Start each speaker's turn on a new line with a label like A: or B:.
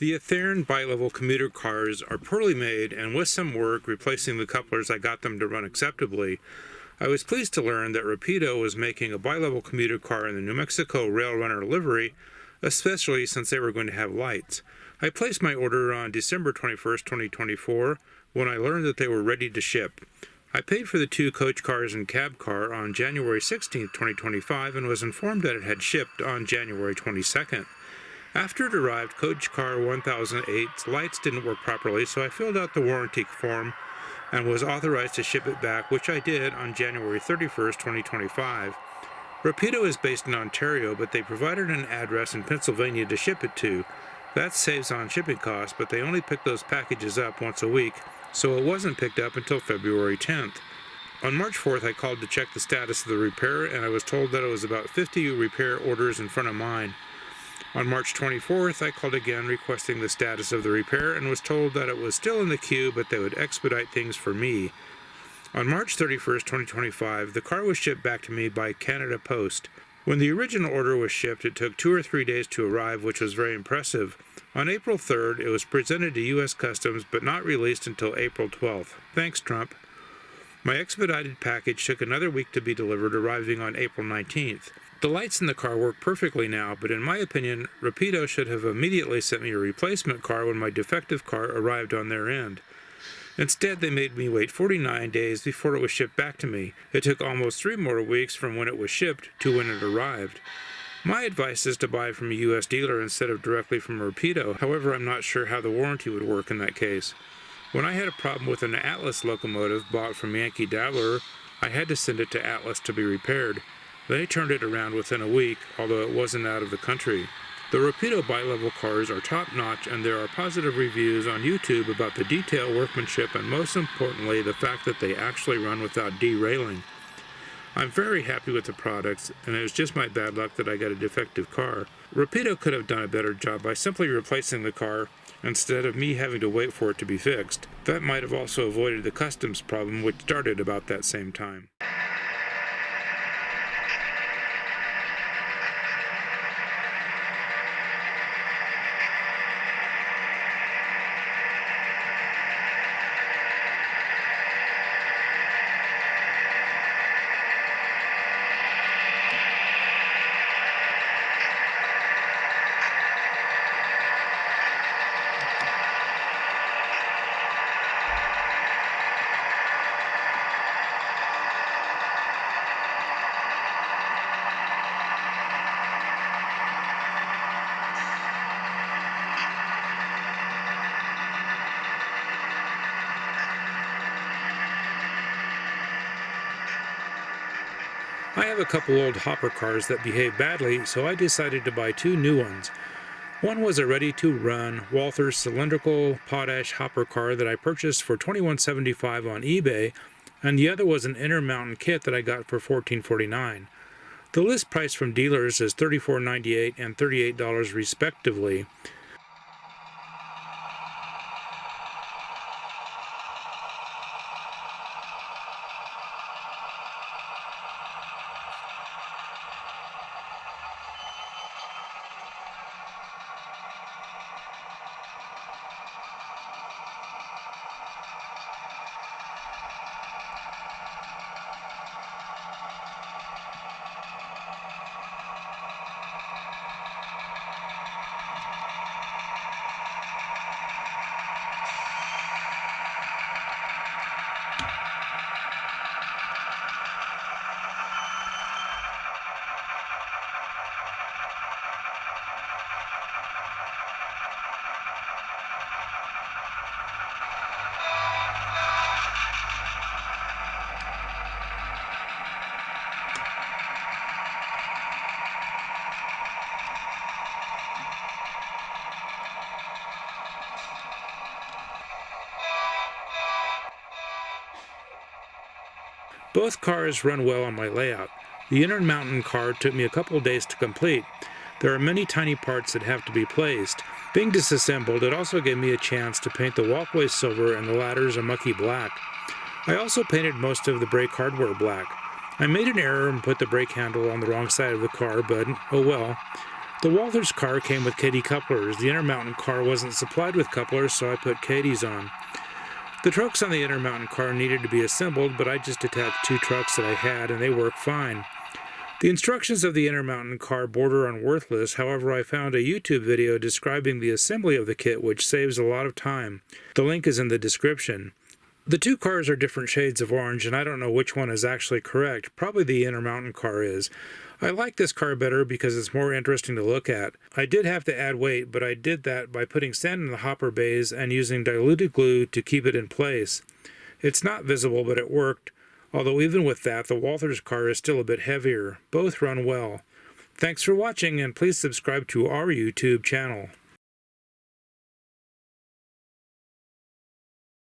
A: The Walthers Bilevel commuter cars are poorly made, and with some work replacing the couplers, I got them to run acceptably. I was pleased to learn that Rapido was making a bilevel commuter car in the New Mexico Rail Runner livery, especially since they were going to have lights. I placed my order on December 21st, 2024, when I learned that they were ready to ship. I paid for the 2 coach cars and cab car on January 16, 2025, and was informed that it had shipped on January 22nd. After it arrived, coach car 1008's lights didn't work properly, so I filled out the warranty form and was authorized to ship it back, which I did on January 31st, 2025. Rapido is based in Ontario, but they provided an address in Pennsylvania to ship it to. That saves on shipping costs, but they only pick those packages up once a week, so it wasn't picked up until February 10th. On March 4th, I called to check the status of the repair, and I was told that it was about 50 repair orders in front of mine. On March 24th, I called again requesting the status of the repair and was told that it was still in the queue, but they would expedite things for me. On March 31st, 2025, the car was shipped back to me by Canada Post. When the original order was shipped, it took 2 or 3 days to arrive, which was very impressive. On April 3rd, it was presented to U.S. Customs, but not released until April 12th. Thanks, Trump. My expedited package took another week to be delivered, arriving on April 19th. The lights in the car work perfectly now, but in my opinion, Rapido should have immediately sent me a replacement car when my defective car arrived on their end. Instead, they made me wait 49 days before it was shipped back to me. It took almost 3 more weeks from when it was shipped to when it arrived. My advice is to buy from a U.S. dealer instead of directly from Rapido. However, I'm not sure how the warranty would work in that case. When I had a problem with an Atlas locomotive bought from Yankee Dabbler, I had to send it to Atlas to be repaired. They turned it around within a week, although it wasn't out of the country. The Rapido bilevel cars are top-notch, and there are positive reviews on YouTube about the detail, workmanship, and most importantly, the fact that they actually run without derailing. I'm very happy with the products, and it was just my bad luck that I got a defective car. Rapido could have done a better job by simply replacing the car instead of me having to wait for it to be fixed. That might have also avoided the customs problem, which started about that same time. I have a couple old hopper cars that behave badly, so I decided to buy 2 new ones. One was a ready-to-run Walthers cylindrical potash hopper car that I purchased for $21.75 on eBay, and the other was an Intermountain kit that I got for $14.49. The list price from dealers is $34.98 and $38 respectively. Both cars run well on my layout. The Intermountain car took me a couple of days to complete. There are many tiny parts that have to be placed. Being disassembled, it also gave me a chance to paint the walkways silver and the ladders a mucky black. I also painted most of the brake hardware black. I made an error and put the brake handle on the wrong side of the car, but oh well. The Walthers car came with Katy couplers. The Intermountain car wasn't supplied with couplers, so I put Katy's on. The trucks on the Intermountain car needed to be assembled, but I just attached 2 trucks that I had, and they work fine. The instructions of the Intermountain car border on worthless, however I found a YouTube video describing the assembly of the kit, which saves a lot of time. The link is in the description. The 2 cars are different shades of orange, and I don't know which one is actually correct. Probably the Intermountain car is. I like this car better because it's more interesting to look at. I did have to add weight, but I did that by putting sand in the hopper bays and using diluted glue to keep it in place. It's not visible, but it worked, although even with that, the Walthers car is still a bit heavier. Both run well. Thanks for watching, and please subscribe to our YouTube channel.